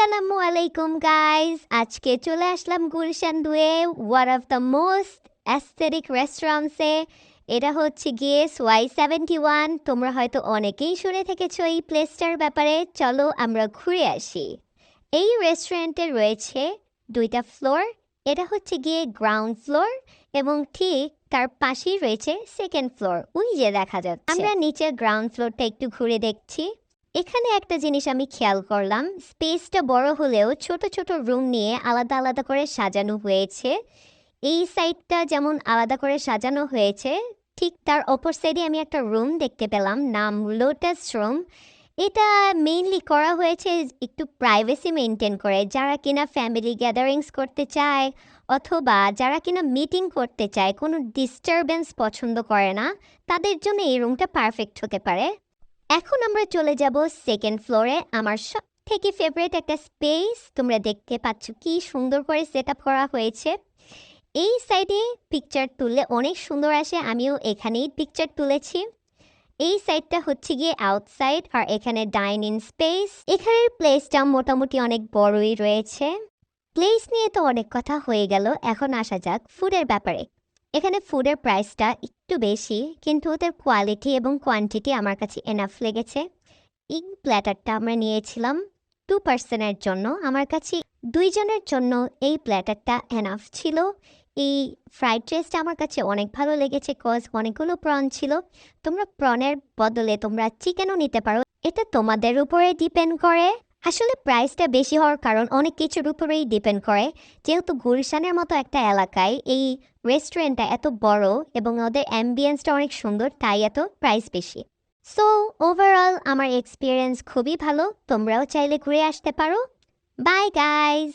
আসসালামু আলাইকুম গাইস, আজকে চলে আসলাম গুলশান 2-এ one of the most aesthetic রেস্টুরেন্টসে। এটা হচ্ছে গিয়ে SY71। তোমরা হয়তো অনেকেই শুনে থেকেছো এই প্লেসটার ব্যাপারে। চলো আমরা ঘুরে আসি। এই রেস্টুরেন্টে রয়েছে 2টা ফ্লোর। এটা হচ্ছে গিয়ে গ্রাউন্ড ফ্লোর এবং ঠিক তার পাশেই রয়েছে সেকেন্ড ফ্লোর, ওই যে দেখা যাচ্ছে। আমরা নিচে গ্রাউন্ড ফ্লোরটা একটু ঘুরে দেখছি। এখানে একটা জিনিস আমি খেয়াল করলাম, স্পেসটা বড় হলেও ছোট ছোট রুম নিয়ে আলাদা আলাদা করে সাজানো হয়েছে। এই সাইডটা যেমন আলাদা করে সাজানো হয়েছে, ঠিক তার অপর সাইডে আমি একটা রুম দেখতে পেলাম, নাম লোটাস রুম। এটা মেইনলি করা হয়েছে একটু প্রাইভেসি মেনটেন করে, যারা কিনা ফ্যামিলি গ্যাদারিংস করতে চায় অথবা যারা কিনা মিটিং করতে চায়, কোনো ডিস্টারবেন্স পছন্দ করে না, তাদের জন্য এই রুমটা পারফেক্ট হতে পারে। এখন আমরা চলে যাব সেকেন্ড ফ্লোরে, আমার সব থেকে ফেভারিট একটা স্পেস। তোমরা দেখতে পাচ্ছ কি সুন্দর করে সেট আপ করা হয়েছে। এই সাইডে পিকচার তুললে অনেক সুন্দর আসে, আমিও এখানেই পিকচার তুলেছি। এই সাইডটা হচ্ছে গিয়ে আউটসাইড, আর এখানে ডাইনিং স্পেস। এখানের প্লেসটা মোটামুটি অনেক বড়ই রয়েছে। প্লেস নিয়ে তো অনেক কথা হয়ে গেল, এখন আসা যাক ফুডের ব্যাপারে। এখানে ফুডের প্রাইসটা একটু বেশি, কিন্তু ওদের কোয়ালিটি এবং কোয়ান্টিটি আমার কাছে এনাফ লেগেছে। এই প্ল্যাটারটা আমরা নিয়েছিলাম 2 পার্সনের জন্য, আমার কাছে 2 জনের জন্য এই প্ল্যাটারটা এনাফ ছিল। এই ফ্রাইড রাইসটা আমার কাছে অনেক ভালো লেগেছে, কজ অনেকগুলো প্রন ছিল। তোমরা প্রনের বদলে তোমরা চিকেনও নিতে পারো, এটা তোমাদের উপরে ডিপেন্ড করে। আসলে প্রাইসটা বেশি হওয়ার কারণ অনেক কিছুর উপরেই ডিপেন্ড করে। যেহেতু গুলশানের মতো একটা এলাকায় এই রেস্টুরেন্টটা এত বড় এবং ওদের অ্যাম্বিয়েন্সটা অনেক সুন্দর, তাই এত প্রাইস বেশি। সো ওভারঅল আমার এক্সপিরিয়েন্স খুবই ভালো, তোমরাও চাইলে ঘুরে আসতে পারো। By guys.